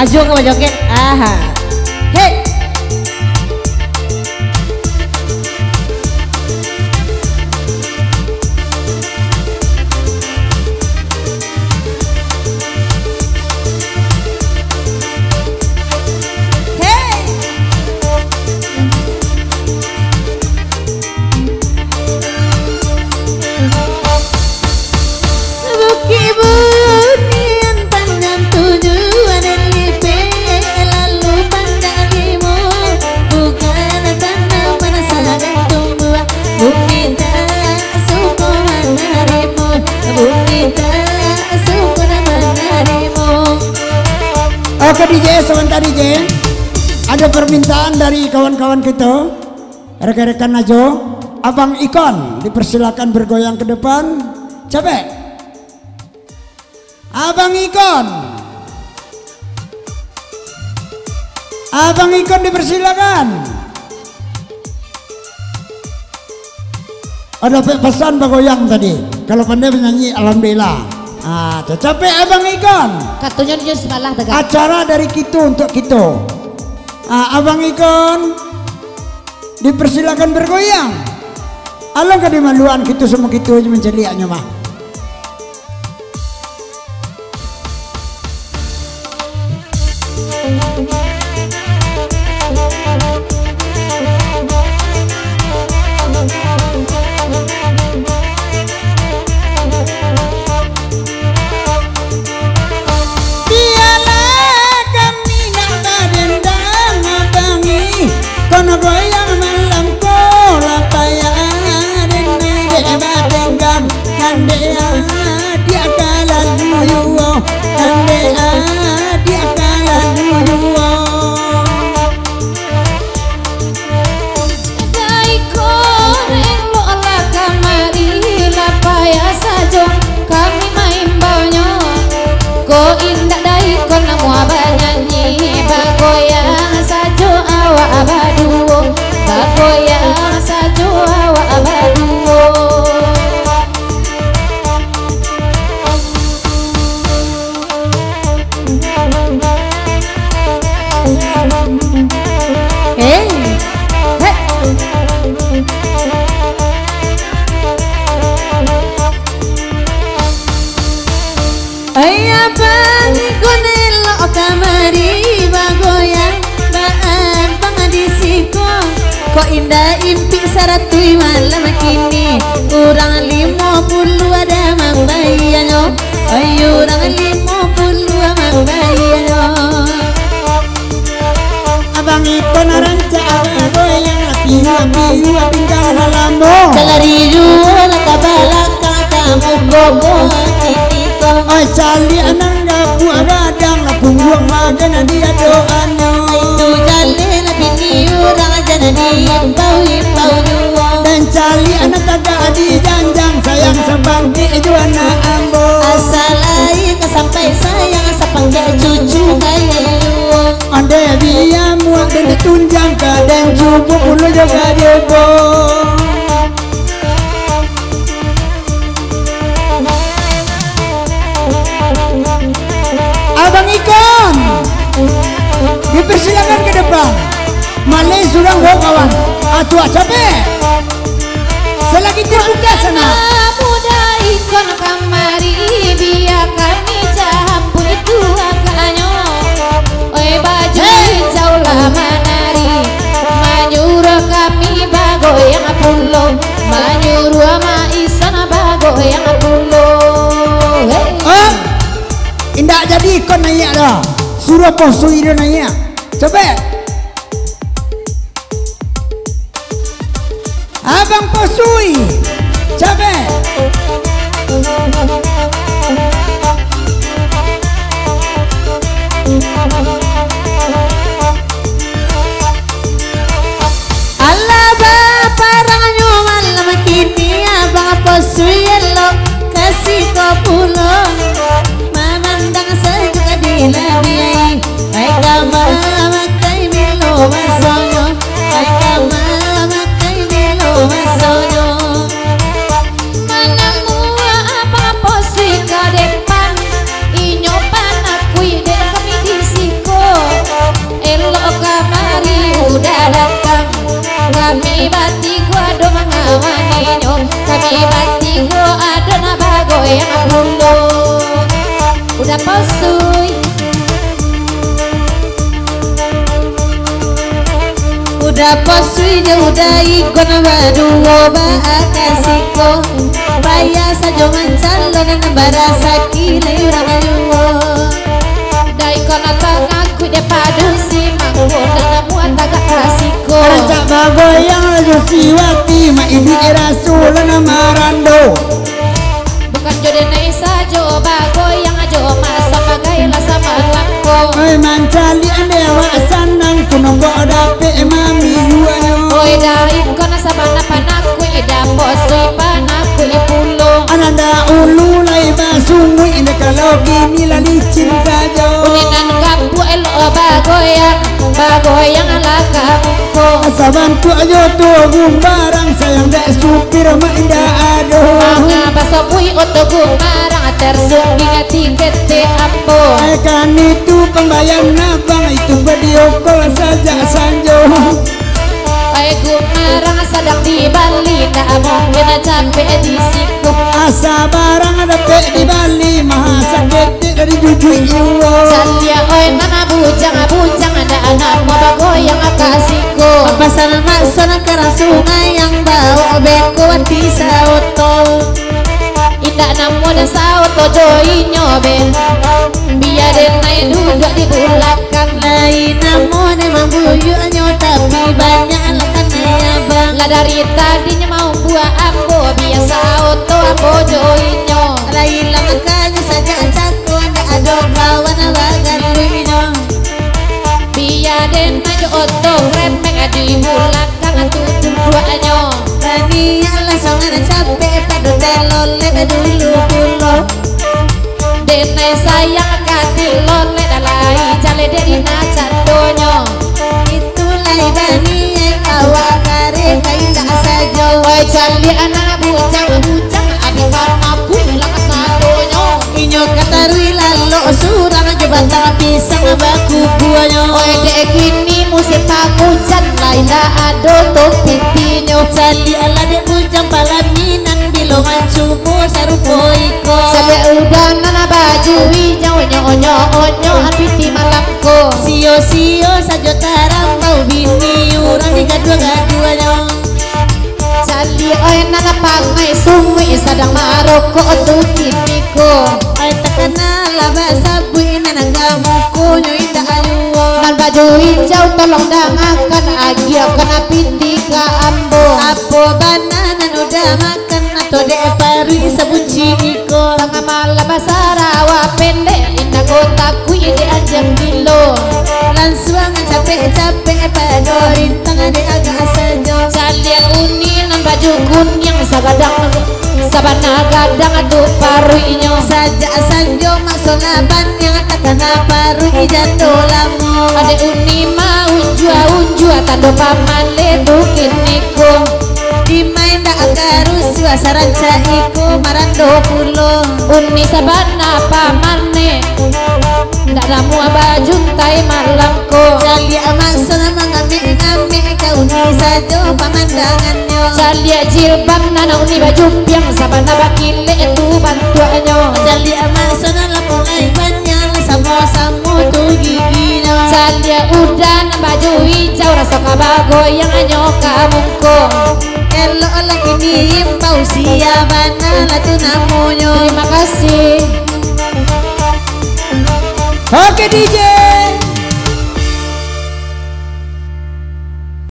Maju ke joget. Aha. Hei. Oke DJ, sebentar DJ. Ada permintaan dari kawan-kawan kita, rekan-rekan Najo. Abang Ikon dipersilakan bergoyang ke depan. Capek? Abang Ikon. Abang Ikon dipersilakan. Ada pesan bergoyang tadi. Kalau pandai menyanyi, alhamdulillah. Ah, capek Abang Ikon. Katunya dia sebelah tegak. Acara dari kita untuk kita. Abang Ikon dipersilakan bergoyang. Alangkah dimaluan kita semua kita menceliaknya mah. Kono goyang malam kola paya dene deba tenggam kande dia kalan yuwo kande dia kalan yuwo dai koreng lo ala kamari la paya sajo kami main baunya ko indah dai kon mua banyanyi bagoyang sajo awak abaduo bagoyang sajo awak abaduo Hey. Hey. ayah bang konelo kamari bagoyang baan pangadisiko kok indah impi saratui malam kini kurang 50 ada mambayano ayurang 50 mambayano Abang Ikon ranca goyang api tinggal halambo calari jual kabalak kamu gogo titiko ai cali ananga buagadang punggung magan dia doano itu jale lebih niurang janani bau jual dan cali anak kagak di janjang sayang sabang di juana ambo asalai sampai sayang sapangga cucu kaya jual ande biya muak dan tunjang kadang cubu ulu jaga jebo Abang Ikon dipersilakan ke depan. Malay surang ho kawan. Atua capek. Selagi terbuka sana. muda ikon kamari biar kami jampu itu agaknya oi baju jauh lama nari manyuruh kami bagoyang pulau manyuruh ma isana bagoyang pulau Oh, indah jadi ikon naik dah. Suruh posui dia naik. Capek. Abang posui. Capek. Allah baparangnya malam kini abang posui lo kasih kau pulau memandang sejuk di labiai hai kama makai melo masonyo hai kama makai melo masonyo pulo. Udah posuy, udah posuy je udah ikon baduo bakasiko. Baya sajo mancalon barasa kile urang juo. Dai kono tangaku de padusi mangko dan muat agak kasiko. Rancak bagoyang aja siwati ma ini rasul marando. Bukan jodene sajo bagoyang ajo masa bagai la sama langko. Oi mancali ande wa sanang kuno dape mami yuanyo. Oi dai kono sabana panaku ida posui panaku pulo. Ananda ulu lai basungu ini kalau gini lah licin saja. Uningan kapu elo bagoyang ala kamuko. Sabantu ayo tuh gumbarang sayang dek supir ma indah aduh. Mga basapui oto gumarang tersungi tiket te ambo. Kan itu pembayar nabang itu video call saja sanjo. Ay gumarang sadang di Bali na mungkin capek di siku. Asa barang dapet di Bali maha sakit dari jujur iwo. Salia oi nana bujang ada anak mau bagoyang kasihku. Pasal masana kerang sungai yang bau beko di sauto. Indah namo dan sauto joy nyobe. Biarin naik duduk di belakang. Lain namo memang buyuknya tapi banyak alakan abang. Lah dari tadinya mau buah ambo biasa auto ambo joinyo. Lain lah makanya saja cako ndak ada kawan bagan duinyo. Biarin maju auto remeng di belakang tutup duanya. Tani langsung ada capek pada telole dulu pulo. Denai sayang kati lole dalai jale dari nacan donyo. Itulah bani awak kare kain tak sajo. Wai jali anak bujang abi karena pulang sadonyo. Inyo katarui lalo surang jebatan pisang baku buanyo. Wai dek kini musim pagujan lain dah ado topipinyo. Jali ala dek bujang palaminan bilongan cumu sarupo iko. Sampai udah nana baju hijau onyo api di malamku. Sio sajo tarang bau bini urang di gadua-gaduanya. Jali oi nana pangai sungui sadang maroko otu tipiko. Oi takana laba sabui nana gamuku nyoita ayuwo. Nan baju hijau tolong dangakan agia kena piti ka ambo. Apo bananan udah makan atau dek pari sabunci iko. Tengah malam Sarawa pendek indah kotaku ide anjang kilo. Langsung capek-capek padorin tangan de agak sajo. Jalian uni nan baju kuning sabana gadang adu paru inyo. Saja sanjo maksona ban yang takana paru ijando lamo. Ade uni mau unjua tando paman ledukin niko. Dimain dak garus suasaran caiku marando pulo. Uni sabana pamane ndak ramu baju tai malamku. Jali maksona mengambil kau ni sajo pemandangannya. Jali jilbab nana uni baju piang sabana bakile itu bantuannya. Jali maksona lapulai banyak samo tu giginya. Jali udan baju hijau rasa kabagoyang anyo kamungko. Elo lagi nimbau siabana latu namonyo. Terima kasih. Oke DJ.